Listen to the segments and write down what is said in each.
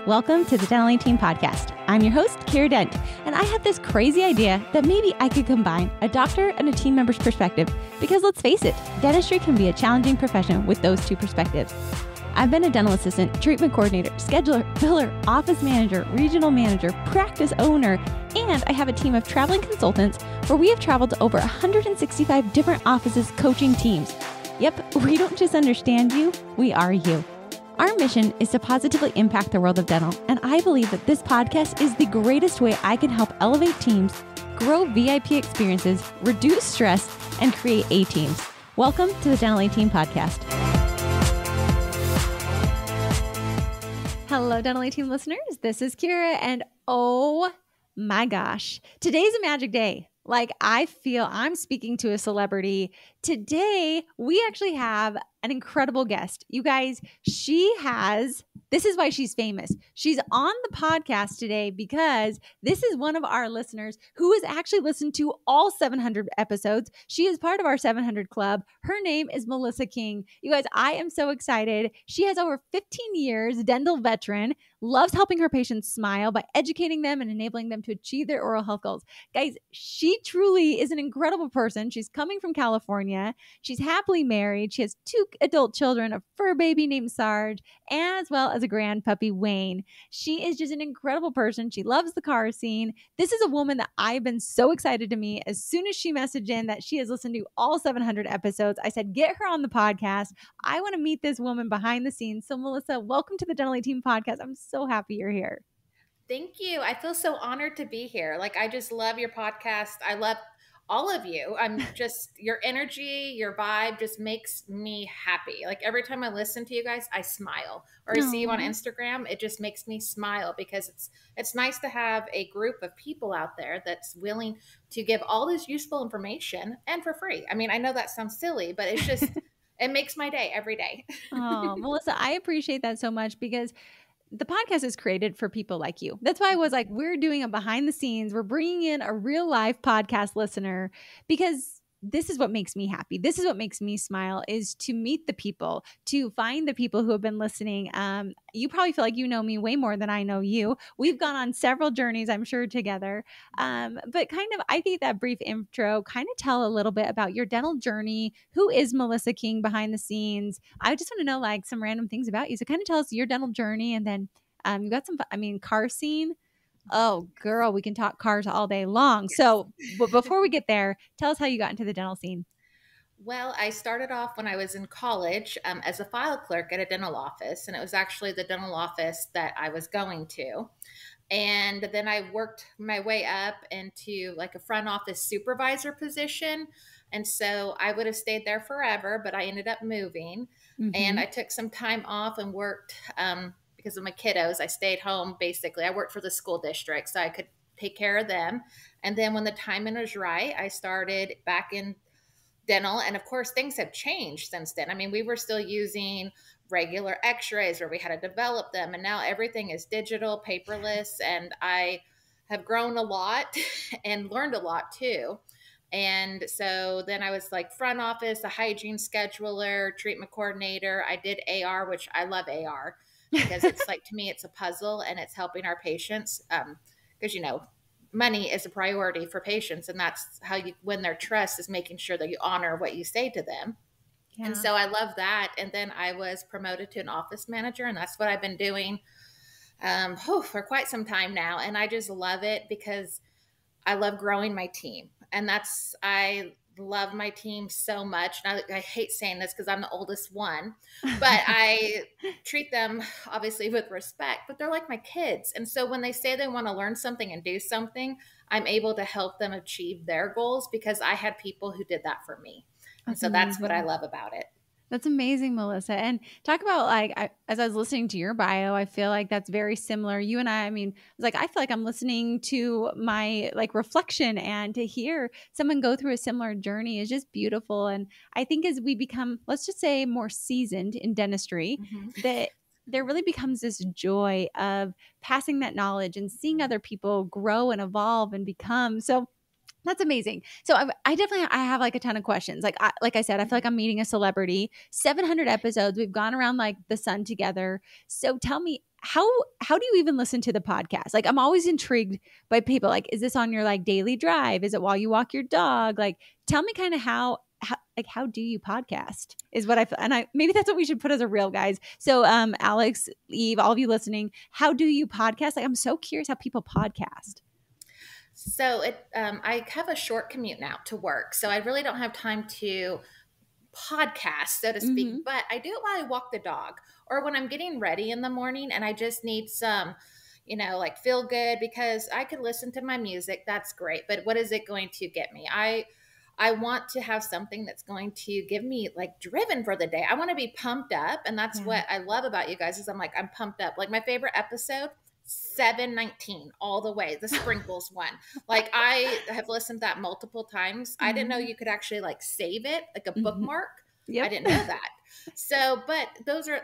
Welcome to the Dental 18 podcast. I'm your host, Kiera Dent, and I had this crazy idea that maybe I could combine a doctor and a team member's perspective because let's face it, dentistry can be a challenging profession with those two perspectives. I've been a dental assistant, treatment coordinator, scheduler, biller, office manager, regional manager, practice owner, and I have a team of traveling consultants where we have traveled to over 165 different offices coaching teams. Yep, we don't just understand you, we are you. Our mission is to positively impact the world of dental, and I believe that this podcast is the greatest way I can help elevate teams, grow VIP experiences, reduce stress, and create A-teams. Welcome to the Dental 18 podcast. Hello, Dental 18 listeners. This is Kiera, and oh my gosh, today's a magic day. Like, I feel I'm speaking to a celebrity. Today, we actually have an incredible guest. You guys, this is why she's famous. She's on the podcast today because this is one of our listeners who has actually listened to all 700 episodes. She is part of our 700 Club. Her name is Melissa King. You guys, I am so excited. She has over 15 years, dental veteran, loves helping her patients smile by educating them and enabling them to achieve their oral health goals. Guys, she truly is an incredible person. She's coming from California. She's happily married. She has 2 adult children, a fur baby named Sarge, as well as a grand puppy, Wayne. She is just an incredible person. She loves the car scene. This is a woman that I've been so excited to meet. As soon as she messaged in that she has listened to all 700 episodes, I said, get her on the podcast. I want to meet this woman behind the scenes. So Melissa, welcome to the Dental 18 podcast. I'm so happy you're here. Thank you. I feel so honored to be here. I just love your podcast. I love all of you. I'm just, your energy, your vibe just makes me happy. Every time I listen to you guys, I smile. Or I see you on Instagram, it just makes me smile because it's nice to have a group of people out there that's willing to give all this useful information and for free. I mean, I know that sounds silly, but it's just, it makes my day every day. Oh, Melissa, I appreciate that so much because the podcast is created for people like you. That's why I was like, we're doing a behind the scenes. We're bringing in a real life podcast listener because this is what makes me happy. This is what makes me smile is to meet the people, to find the people who have been listening. You probably feel like you know me way more than I know you. We've gone on several journeys, I'm sure, together. But I think that brief intro, tell a little bit about your dental journey. Who is Melissa King behind the scenes? I just want to know some random things about you. So tell us your dental journey and then you got car scene. Oh, girl, we can talk cars all day long. So but before we get there, tell us how you got into the dental scene. Well, I started off when I was in college as a file clerk at a dental office, and it was actually the dental office that I was going to. And then I worked my way up into a front office supervisor position. And so I would have stayed there forever, but I ended up moving. Mm-hmm. And I took some time off and worked because of my kiddos. I stayed home, basically. I worked for the school district, so I could take care of them. And then when the timing was right, I started back in dental. And of course, things have changed since then. I mean, we were still using regular x-rays where we had to develop them. And now everything is digital, paperless. And I have grown a lot and learned a lot too. And so then I was front office, a hygiene scheduler, treatment coordinator. I did AR, which I love AR because it's to me, it's a puzzle and it's helping our patients. Because, money is a priority for patients. And that's how you win their trust, is making sure that you honor what you say to them. Yeah. And so I love that. And then I was promoted to an office manager, and that's what I've been doing for quite some time now. And I just love it because I love growing my team. And I love my team so much. And I hate saying this because I'm the oldest one, but I treat them obviously with respect, but they're like my kids. And so when they say they want to learn something and do something, I'm able to help them achieve their goals because I had people who did that for me. And so that's what I love about it. That's amazing, Melissa. And talk about as I was listening to your bio, I feel like that's very similar. You and I feel like I'm listening to my reflection, and to hear someone go through a similar journey is just beautiful. And I think as we become, let's just say, more seasoned in dentistry, that there really becomes this joy of passing that knowledge and seeing other people grow and evolve and become. So That's amazing. So I definitely I have like a ton of questions. Like I said, I feel like I'm meeting a celebrity. 700 episodes. We've gone around like the sun together. So tell me, how do you even listen to the podcast? Like, I'm always intrigued by people. Like, is this on your like daily drive? Is it while you walk your dog? Like, tell me kind of how do you podcast is what I maybe that's what we should put as a reel, guys. So Alex, Eve, all of you listening, how do you podcast? Like, I'm so curious how people podcast. So I have a short commute now to work, so I really don't have time to podcast, so to speak. Mm-hmm. But I do it while I walk the dog, or when I'm getting ready in the morning, and I just need some, like feel good, because I could listen to my music. That's great, but what is it going to get me? I want to have something that's going to give me like driven for the day. I want to be pumped up, and that's what I love about you guys is I'm pumped up. Like my favorite episode, 719 all the way, the sprinkles one. Like I have listened to that multiple times. I didn't know you could actually like save it like a bookmark. Yep. I didn't know that. So, but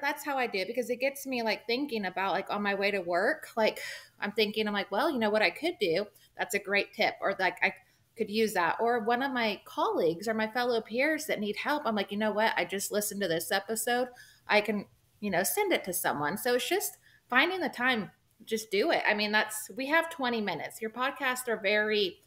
that's how I do it, because it gets me like thinking about like on my way to work, like I'm like, well, you know what I could do? That's a great tip. Or like I could use that. Or one of my colleagues or my fellow peers that need help, I'm like, you know what? I just listened to this episode. I can, send it to someone. So it's just finding the time, just do it. I mean, we have 20 minutes. Your podcasts are very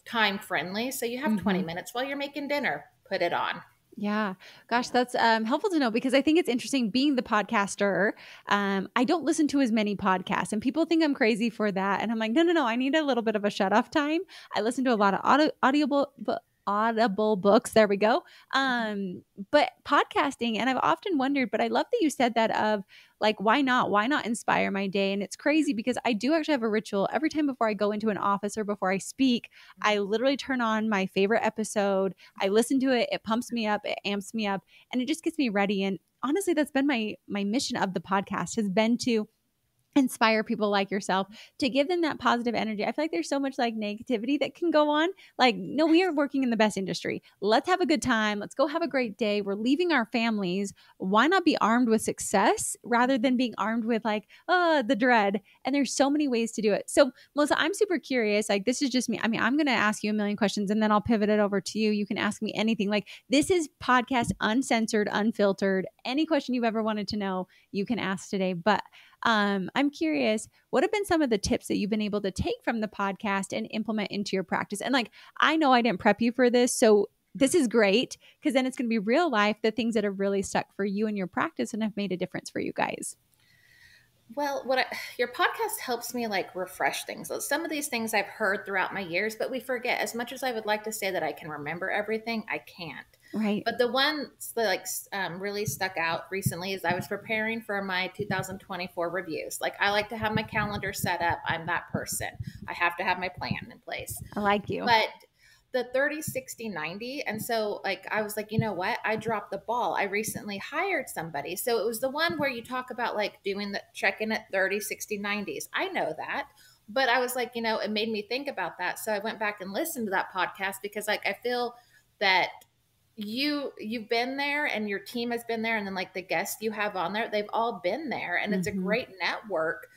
time friendly. So you have 20 minutes while you're making dinner, put it on. Yeah. Gosh, that's helpful to know, because I think it's interesting being the podcaster. I don't listen to as many podcasts, and people think I'm crazy for that. And I'm like, no. I need a little bit of a shut off time. I listen to a lot of audible books. There we go. But podcasting, and I've often wondered, but I love that you said that of like, why not? Why not inspire my day? And it's crazy because I do actually have a ritual every time before I go into an office or before I speak. I literally turn on my favorite episode. I listen to it. It pumps me up. It amps me up, and it just gets me ready. And honestly, that's been my mission of the podcast, has been to inspire people like yourself, to give them that positive energy. I feel like there's so much like negativity that can go on. Like, no, we are working in the best industry. Let's have a good time. Let's go have a great day. We're leaving our families. Why not be armed with success rather than being armed with like, the dread? And there's so many ways to do it. So Melissa, I'm super curious. Like, this is just me. I mean, I'm going to ask you a million questions and then I'll pivot it over to you. You can ask me anything. Like, this is podcast uncensored, unfiltered. Any question you've ever wanted to know, you can ask today. But I'm curious, what have been some of the tips that you've been able to take from the podcast and implement into your practice? And like, I know I didn't prep you for this, so this is great, because then it's going to be real life, the things that have really stuck for you in your practice and have made a difference for you guys. Well, your podcast helps me like refresh things. So some of these things I've heard throughout my years, but we forget. As much as I would like to say that I can remember everything, I can't. Right. But the ones that like really stuck out recently is I was preparing for my 2024 reviews. Like, I like to have my calendar set up. I'm that person. I have to have my plan in place. I like you. But the 30, 60, 90. And so like, I was like, you know what? I dropped the ball. I recently hired somebody. So it was the one where you talk about like doing the check-in at 30, 60, 90s. I know that. But I was like, it made me think about that. So I went back and listened to that podcast, because like, I feel that you've been there and your team has been there. And then like the guests you have on there, they've all been there, and it's a great network.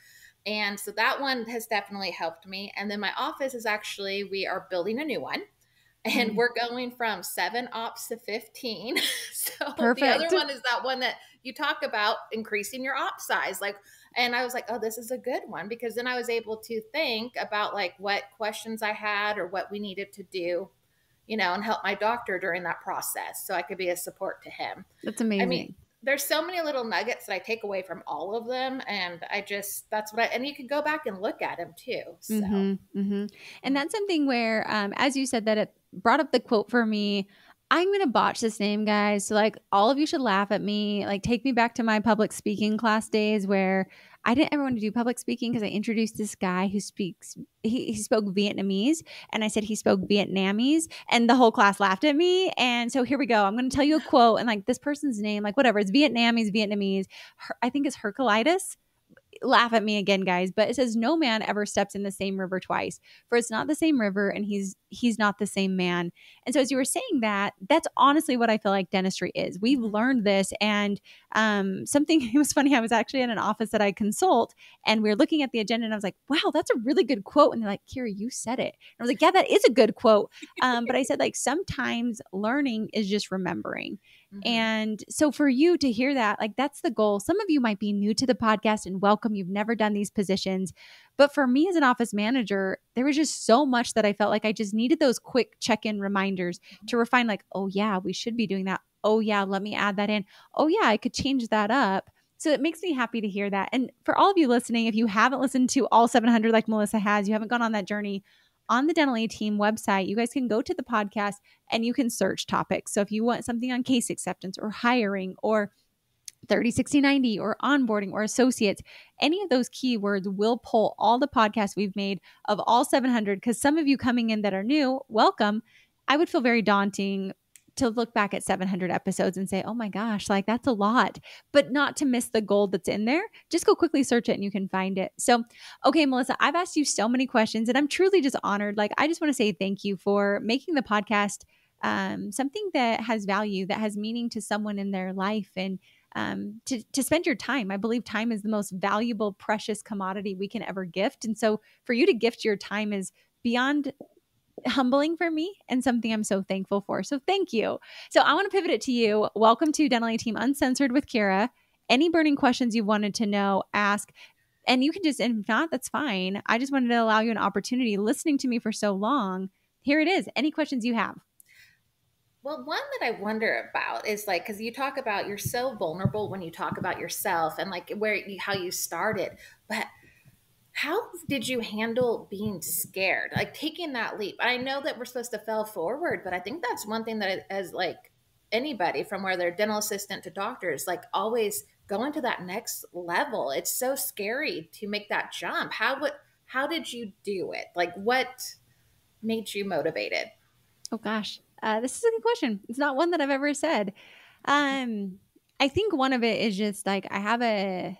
And so that one has definitely helped me. And then my office is we are building a new one. And we're going from 7 ops to 15. So Perfect. The other one is that one that you talk about, increasing your op size. Like, and I was like, oh, this is a good one, because then I was able to think about like what questions I had or what we needed to do, and help my doctor during that process, so I could be a support to him. That's amazing. I mean, there's so many little nuggets that I take away from all of them. And and you can go back and look at them too. So. And that's something where, as you said that, it brought up the quote for me. I'm going to botch this name, guys. So like, all of you should laugh at me. Like, take me back to my public speaking class days where I didn't ever want to do public speaking, because I introduced this guy who he spoke Vietnamese, and I said he spoke Vietnamese, and the whole class laughed at me. And so here we go. I'm going to tell you a quote, and like, this person's name, like whatever, it's Vietnamese. I think it's Herculitis. laugh at me again, guys, but it says no man ever steps in the same river twice, for it's not the same river and he's not the same man. And so as you were saying that, that's honestly what I feel like dentistry is. We've learned this. And something, it was funny, I was actually in an office that I consult, and we were looking at the agenda, and I was like, wow, that's a really good quote. And they're like, Kiera, you said it. And I was like, yeah, that is a good quote. But I said, like, sometimes learning is just remembering. And so for you to hear that, like, that's the goal. Some of you might be new to the podcast, and welcome. You've never done these positions. But for me as an office manager, there was just so much that I felt like I just needed those quick check-in reminders to refine, like, oh yeah, we should be doing that. Oh yeah, let me add that in. Oh yeah, I could change that up. So it makes me happy to hear that. And for all of you listening, if you haven't listened to all 700 like Melissa has, you haven't gone on that journey, on the Dental A Team website, you guys can go to the podcast and you can search topics. So if you want something on case acceptance or hiring or 30, 60, 90 or onboarding or associates, any of those keywords will pull all the podcasts we've made of all 700. Because some of you coming in that are new, welcome. I would feel very daunting to look back at 700 episodes and say, oh my gosh, like that's a lot, but not to miss the gold that's in there. Just go quickly search it and you can find it. So, okay, Melissa, I've asked you so many questions and I'm truly just honored. Like, I just want to say thank you for making the podcast something that has value, that has meaning to someone in their life, and to spend your time. I believe time is the most valuable, precious commodity we can ever gift. And so for you to gift your time is beyond humbling for me and something I'm so thankful for. So thank you. So I want to pivot it to you. Welcome to Dental A Team Uncensored with Kiera. Any burning questions you wanted to know, ask. And you can just, and if not, that's fine. I just wanted to allow you an opportunity listening to me for so long. Here it is. Any questions you have? Well, one that I wonder about is like, because you talk about you're so vulnerable when you talk about yourself and like how you started, but how did you handle being scared, like taking that leap? I know that we're supposed to fail forward, but I think that's one thing that as like anybody from where they're dental assistant to doctors, like always going to that next level. It's so scary to make that jump. How did you do it? Like what made you motivated? Oh gosh, this is a good question. It's not one that I've ever said. I think one of it is just like I have a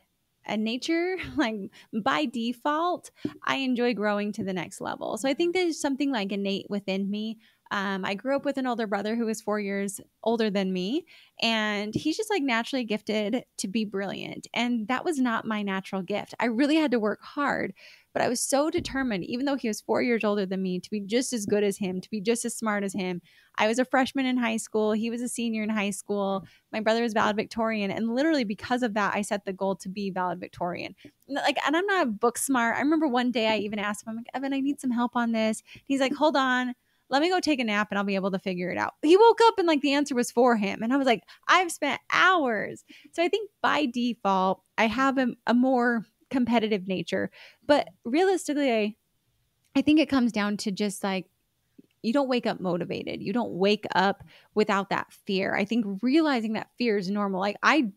nature, like by default, I enjoy growing to the next level. So I think there's something like innate within me. I grew up with an older brother who is 4 years older than me, and he's just like naturally gifted to be brilliant. And that was not my natural gift. I really had to work hard, but I was so determined, even though he was 4 years older than me, to be just as good as him, to be just as smart as him. I was a freshman in high school. He was a senior in high school. My brother was valedictorian. And literally because of that, I set the goal to be valedictorian. Like, and I'm not book smart. I remember one day I even asked him, I'm like, Evan, I need some help on this. He's like, hold on, let me go take a nap and I'll be able to figure it out. He woke up and like the answer was for him. And I was like, I've spent hours. So I think by default, I have a more competitive nature. But realistically, I think it comes down to just like, you don't wake up motivated. You don't wake up without that fear. I think realizing that fear is normal. Like I'm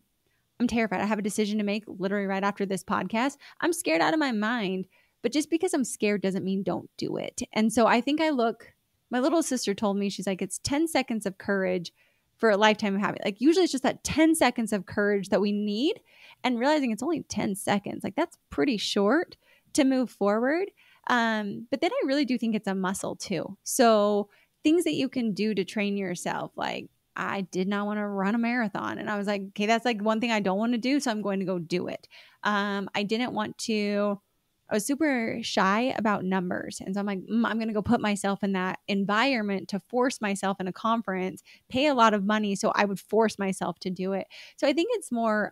terrified. I have a decision to make literally right after this podcast. I'm scared out of my mind, but just because I'm scared doesn't mean don't do it. And so I think my little sister told me, she's like, it's 10 seconds of courage for a lifetime of habit. Like usually it's just that 10 seconds of courage that we need, and realizing it's only 10 seconds. Like that's pretty short to move forward. But then I really do think it's a muscle too. So things that you can do to train yourself, like I did not want to run a marathon. And I was like, okay, that's like one thing I don't want to do. So I'm going to go do it. I didn't want to, I was super shy about numbers. And so I'm like, I'm going to go put myself in that environment to force myself in a conference, pay a lot of money. So I would force myself to do it. So I think it's more,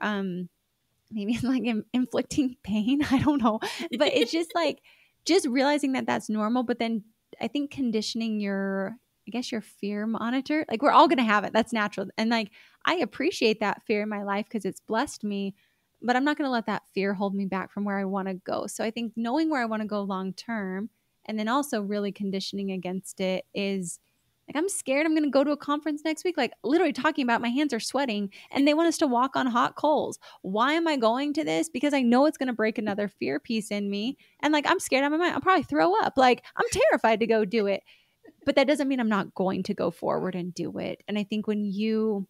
maybe it's like inflicting pain. I don't know, but it's just like, just realizing that that's normal. But then I think conditioning your fear monitor, like we're all going to have it. That's natural. And like, I appreciate that fear in my life because it's blessed me, but I'm not going to let that fear hold me back from where I want to go. So I think knowing where I want to go long term, and then also really conditioning against it is like, I'm scared I'm going to go to a conference next week. Like literally talking about my hands are sweating and they want us to walk on hot coals. Why am I going to this? Because I know it's going to break another fear piece in me. And like, I'm scared out of my mind. I'll probably throw up. Like I'm terrified to go do it, but that doesn't mean I'm not going to go forward and do it. And I think when you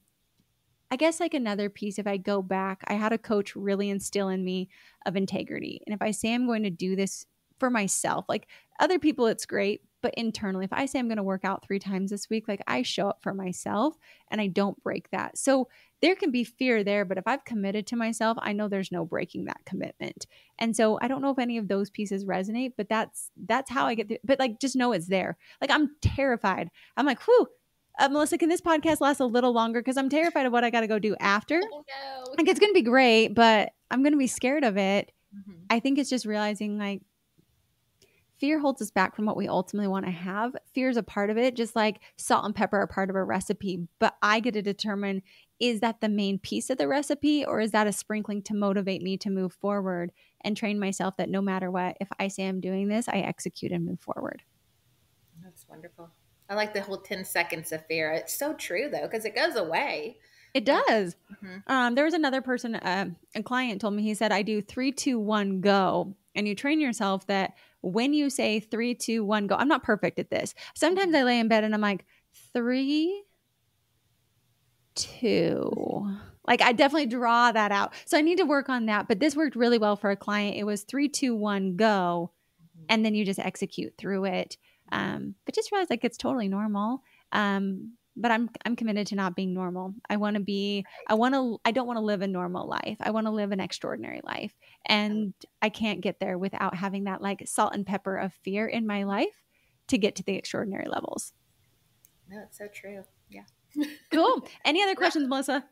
I guess like another piece, if I go back, I had a coach really instill in me of integrity. And if I say I'm going to do this for myself, like other people, it's great. But internally, if I say I'm going to work out 3 times this week, like I show up for myself and I don't break that. So there can be fear there, but if I've committed to myself, I know there's no breaking that commitment. And so I don't know if any of those pieces resonate, but that's how I get through. But like, just know it's there. Like I'm terrified. I'm like, whew, Melissa, can this podcast last a little longer? Because I'm terrified of what I got to go do after. Oh no. Like, it's going to be great, but I'm going to be scared of it. Mm-hmm. I think it's just realizing like fear holds us back from what we ultimately want to have. Fear is a part of it, just like salt and pepper are part of a recipe. But I get to determine, is that the main piece of the recipe, or is that a sprinkling to motivate me to move forward and train myself that no matter what, if I say I'm doing this, I execute and move forward. That's wonderful. I like the whole 10 seconds of fear. It's so true though, because it goes away. It does. Mm-hmm. There was another person, a client told me, he said, I do 3, 2, 1, go. And you train yourself that when you say 3, 2, 1, go, I'm not perfect at this. Sometimes I lay in bed and I'm like, 3, 2. Like I definitely draw that out. So I need to work on that. But this worked really well for a client. It was 3, 2, 1, go. And then you just execute through it. But just realize like it's totally normal. But I'm committed to not being normal. I don't want to live a normal life. I want to live an extraordinary life. And I can't get there without having that like salt and pepper of fear in my life to get to the extraordinary levels. No, it's so true. Yeah. Cool. Any other questions, Melissa?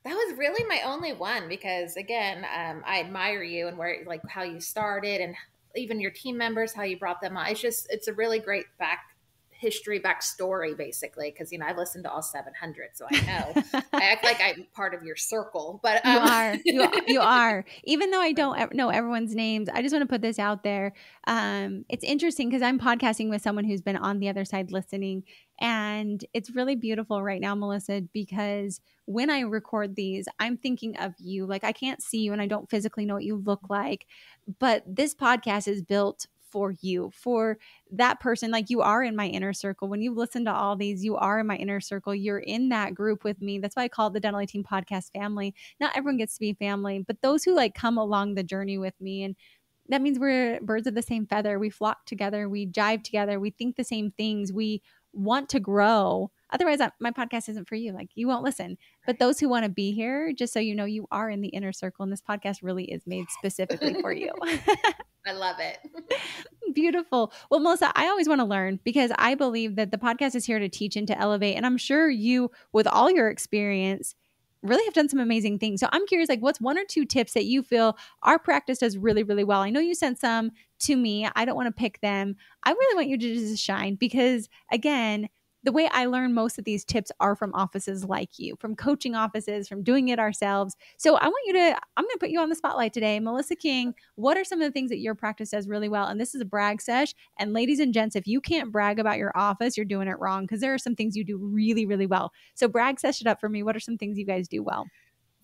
That was really my only one because again, I admire you and where like how you started and even your team members, how you brought them on. It's a really great backstory basically. Cause I listened to all 700. So I know I act like I'm part of your circle, but you are, even though I don't know everyone's names. I just want to put this out there. It's interesting because I'm podcasting with someone who's been on the other side listening. And it's really beautiful right now, Melissa, because when I record these, I'm thinking of you. Like I can't see you and I don't physically know what you look like, but this podcast is built for you, for that person. Like you are in my inner circle. When you listen to all these, you are in my inner circle. You're in that group with me. That's why I call it the Dental 18 Podcast family. Not everyone gets to be family, but those who like come along the journey with me. And that means we're birds of the same feather. We flock together. We jive together. We think the same things. We want to grow. Otherwise, my podcast isn't for you. Like you won't listen. But those who want to be here, just so you know, you are in the inner circle. And this podcast really is made specifically for you. I love it. Beautiful. Well, Melissa, I always want to learn because I believe that the podcast is here to teach and to elevate. And I'm sure you, with all your experience, really have done some amazing things. So I'm curious, like, what's 1 or 2 tips that you feel our practice does really, really well? I know you sent some to me. I don't want to pick them. I really want you to just shine because, again, the way I learn most of these tips are from offices like you, from coaching offices, from doing it ourselves. So I'm going to put you on the spotlight today. Melissa King, what are some of the things that your practice does really well? And this is a brag sesh. And ladies and gents, if you can't brag about your office, you're doing it wrong because there are some things you do really, really well. So brag sesh it up for me. What are some things you guys do well?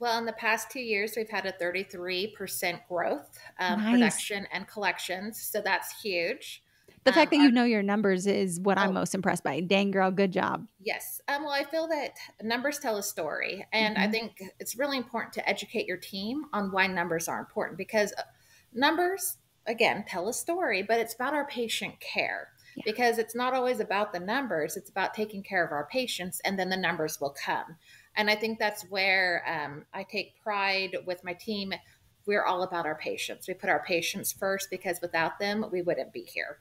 Well, in the past 2 years, we've had a 33% growth, Nice. production and collections. So that's huge. The fact that you know your numbers is what I'm most impressed by. Dang, girl, good job. Yes. Well, I feel that numbers tell a story. And I think it's really important to educate your team on why numbers are important because numbers, again, tell a story, but it's about our patient care because it's not always about the numbers. It's about taking care of our patients and then the numbers will come. And I think that's where I take pride with my team. We're all about our patients. We put our patients first because without them, we wouldn't be here.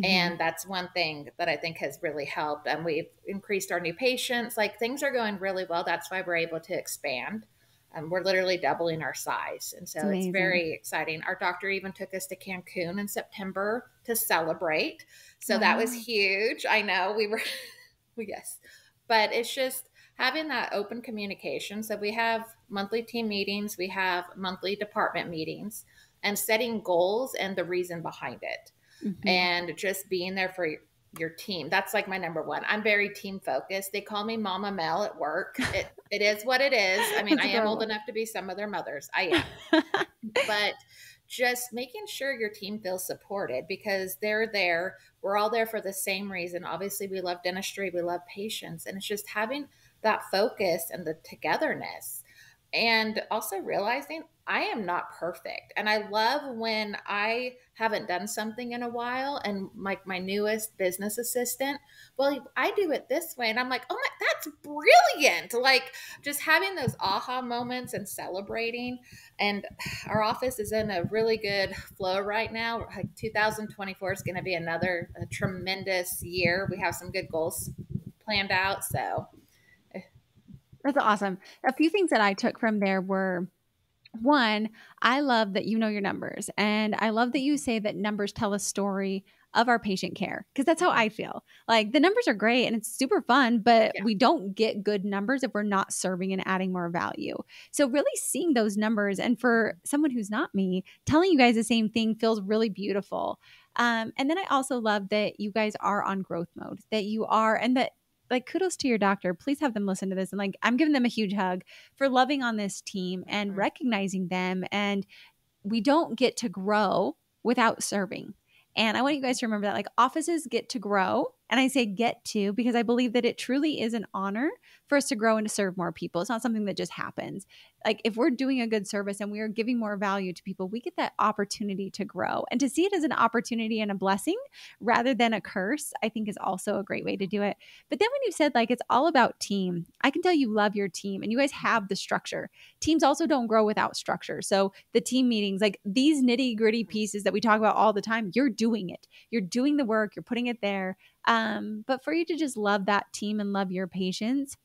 And that's one thing that I think has really helped. And we've increased our new patients. Like things are going really well. That's why we're able to expand. We're literally doubling our size. And so it's very exciting. Our doctor even took us to Cancun in September to celebrate. So that was huge. I know we were, yes, but it's just having that open communication. So we have monthly team meetings, we have monthly department meetings and setting goals and the reason behind it. And just being there for your team. That's like my number one. I'm very team focused. They call me Mama Mel at work. It is what it is. I mean, I am old enough to be some of their mothers. I am. But just making sure your team feels supported because they're there. We're all there for the same reason. Obviously, we love dentistry. We love patients. And it's just having that focus and the togetherness. And also realizing I am not perfect. And I love when I haven't done something in a while and like my newest business assistant, well, I do it this way. And I'm like, oh my, that's brilliant. Like just having those aha moments and celebrating. And our office is in a really good flow right now. Like 2024 is going to be another tremendous year. We have some good goals planned out. So That's awesome. A few things that I took from there were, one, I love that you know your numbers. And I love that you say that numbers tell a story of our patient care, because that's how I feel. Like the numbers are great and it's super fun, but yeah. we don't get good numbers if we're not serving and adding more value. So, really seeing those numbers, and for someone who's not me, telling you guys the same thing feels really beautiful. And then I also love that you guys are on growth mode, that you are, and that, like, kudos to your doctor. Please have them listen to this. And like, I'm giving them a huge hug for loving on this team and Mhm. recognizing them. And we don't get to grow without serving. And I want you guys to remember that, like, offices get to grow. And I say get to because I believe that it truly is an honor for us to grow and to serve more people. It's not something that just happens. Like, if we're doing a good service and we are giving more value to people, we get that opportunity to grow. And to see it as an opportunity and a blessing rather than a curse, I think is also a great way to do it. But then when you said, like, it's all about team, I can tell you love your team and you guys have the structure. Teams also don't grow without structure. So the team meetings, like these nitty gritty pieces that we talk about all the time, you're doing it. You're doing the work. You're putting it there. But for you to just love that team and love your patients,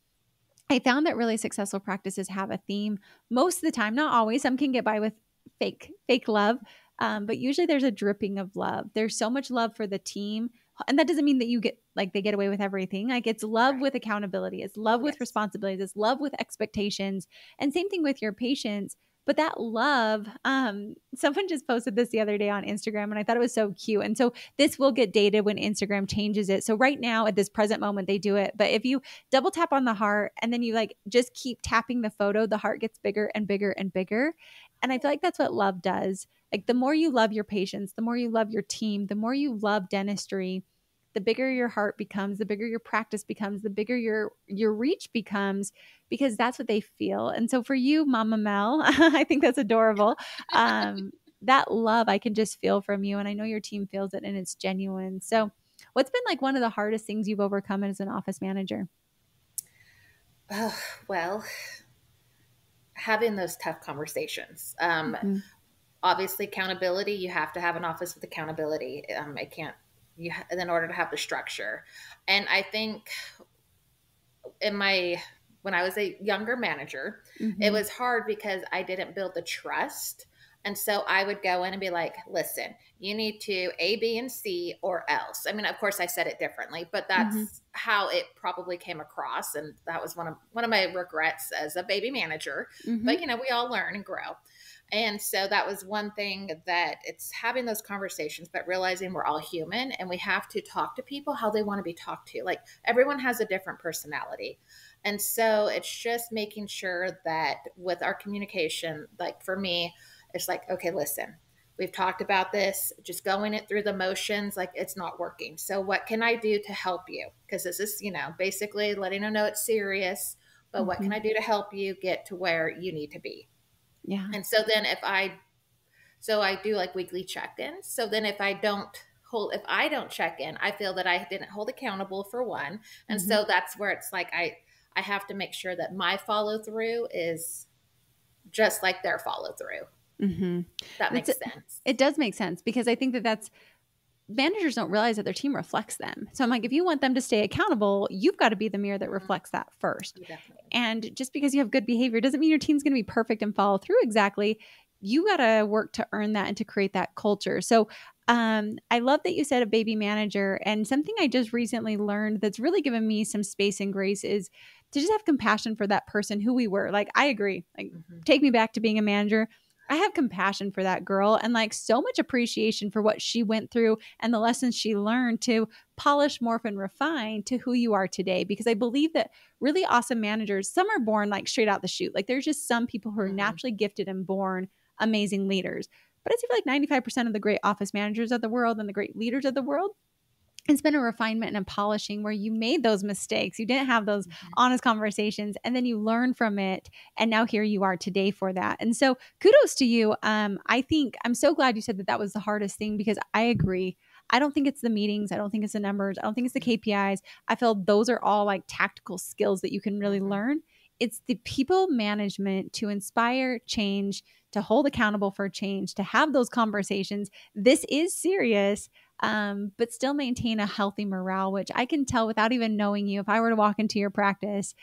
I found that really successful practices have a theme most of the time, not always. Some can get by with fake love. But usually there's a dripping of love. There's so much love for the team. And that doesn't mean that you get, like, they get away with everything. Like, it's love Right. with accountability. It's love with Yes. responsibilities. It's love with expectations. And same thing with your patients. But that love, someone just posted this the other day on Instagram and I thought it was so cute. And so this will get dated when Instagram changes it. So right now at this present moment, they do it. But if you double tap on the heart and then you like just keep tapping the photo, the heart gets bigger and bigger and bigger. And I feel like that's what love does. Like, the more you love your patients, the more you love your team, the more you love dentistry, the bigger your heart becomes, the bigger your practice becomes, the bigger your reach becomes, because that's what they feel. And so for you, Mama Mel, I think that's adorable. That love I can just feel from you, and I know your team feels it, and it's genuine. So, what's been like one of the hardest things you've overcome as an office manager? Oh, well, having those tough conversations. Mhm. Obviously, accountability. You have to have an office with accountability. It can't in order to have the structure. And I think in my when I was a younger manager, it Mhm. was hard because I didn't build the trust. And so I would go in and be like, listen, you need to A, B, and C or else. I mean, of course I said it differently, but Mhm. that's how it probably came across. And that was one of my regrets as a baby manager. Mhm. But we all learn and grow. And so that was one thing, that it's having those conversations, but realizing we're all human and we have to talk to people how they want to be talked to. Like everyone has a different personality. And so it's just making sure that with our communication, like for me, it's like, okay, listen, we've talked about this, just going it through the motions, like it's not working. So what can I do to help you? Because this is, basically letting them know it's serious, but what can Mhm. I do to help you get to where you need to be? Yeah. And so then I do like weekly check-ins. So then if I don't check in, I feel that I didn't hold accountable for one. And Mhm. so that's where it's like I have to make sure that my follow through is just like their follow through. Mhm. That That's makes sense. it does make sense, because I think that that's managers don't realize that their team reflects them. So I'm like, if you want them to stay accountable, you've got to be the mirror that Mhm. reflects that first. You definitely. And just because you have good behavior doesn't mean your team's going to be perfect and follow through exactly. You got to work to earn that and to create that culture. So I love that you said a baby manager. And something I just recently learned that's really given me some space and grace is to just have compassion for that person who we were. Like, I agree. Like, Mhm. take me back to being a manager. I have compassion for that girl and like so much appreciation for what she went through and the lessons she learned to polish, morph, and refine to who you are today. Because I believe that really awesome managers, some are born like straight out the chute. Like, there's just some people who are Mhm. naturally gifted and born amazing leaders. But I feel like 95% of the great office managers of the world and the great leaders of the world It's been a refinement and a polishing where you made those mistakes. You didn't have those honest conversations, and then you learn from it. And now here you are today for that. And so kudos to you. I think I'm so glad you said that was the hardest thing, because I agree. I don't think it's the meetings. I don't think it's the numbers. I don't think it's the KPIs. I feel those are all like tactical skills that you can really learn. It's the people management to inspire change, to hold accountable for change, to have those conversations. This is serious, but still maintain a healthy morale, which I can tell without even knowing you. If I were to walk into your practice,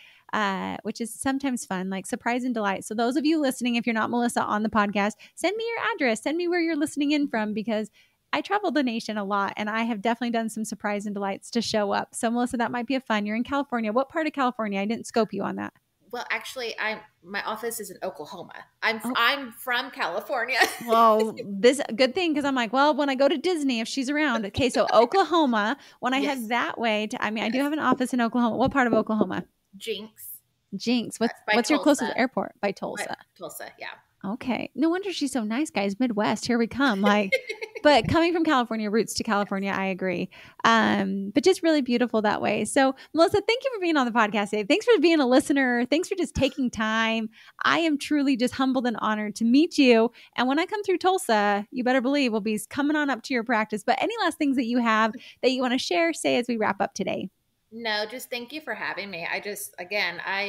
which is sometimes fun, like surprise and delight. So those of you listening, if you're not Melissa on the podcast, send me your address, send me where you're listening in from, because I travel the nation a lot, and I have definitely done some surprise and delights to show up. So Melissa, that might be a fun. You're in California. What part of California? I didn't scope you on that. Well, actually, my office is in Oklahoma. I'm from California. Well, this good thing, because I'm like, well, when I go to Disney, if she's around. Okay, so Oklahoma. When I head that way, I do have an office in Oklahoma. What part of Oklahoma? Jinx. What's your closest airport? By Tulsa. Tulsa, yeah. Okay. No wonder she's so nice, guys. Midwest, here we come. Like, but coming from California, roots to California, I agree. But just really beautiful that way. So Melissa, thank you for being on the podcast today. Thanks for being a listener. Thanks for just taking time. I am truly just humbled and honored to meet you. And when I come through Tulsa, you better believe we'll be coming on up to your practice. But any last things that you have that you want to share, say as we wrap up today? No, just thank you for having me. I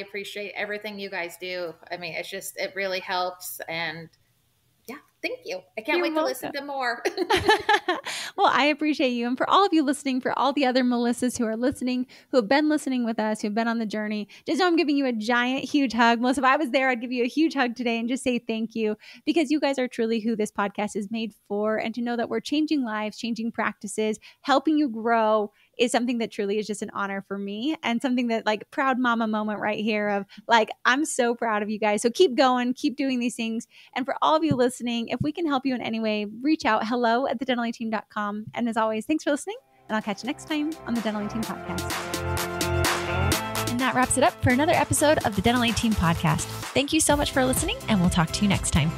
appreciate everything you guys do. I mean, it really helps. And yeah, thank you. I can't wait to listen to more. Well, I appreciate you. And for all of you listening, for all the other Melissas who are listening, who have been listening with us, who've been on the journey, just know I'm giving you a giant, huge hug. Melissa, if I was there, I'd give you a huge hug today and just say thank you, because you guys are truly who this podcast is made for. And to know that we're changing lives, changing practices, helping you grow is something that truly is just an honor for me, and something that, like, proud mama moment right here of, like, I'm so proud of you guys. So keep going, keep doing these things. And for all of you listening, if we can help you in any way, reach out, hello@thedentallyteam.com. And as always, thanks for listening, and I'll catch you next time on the Dental Team Podcast. And that wraps it up for another episode of the Dental Team Podcast. Thank you so much for listening, and we'll talk to you next time.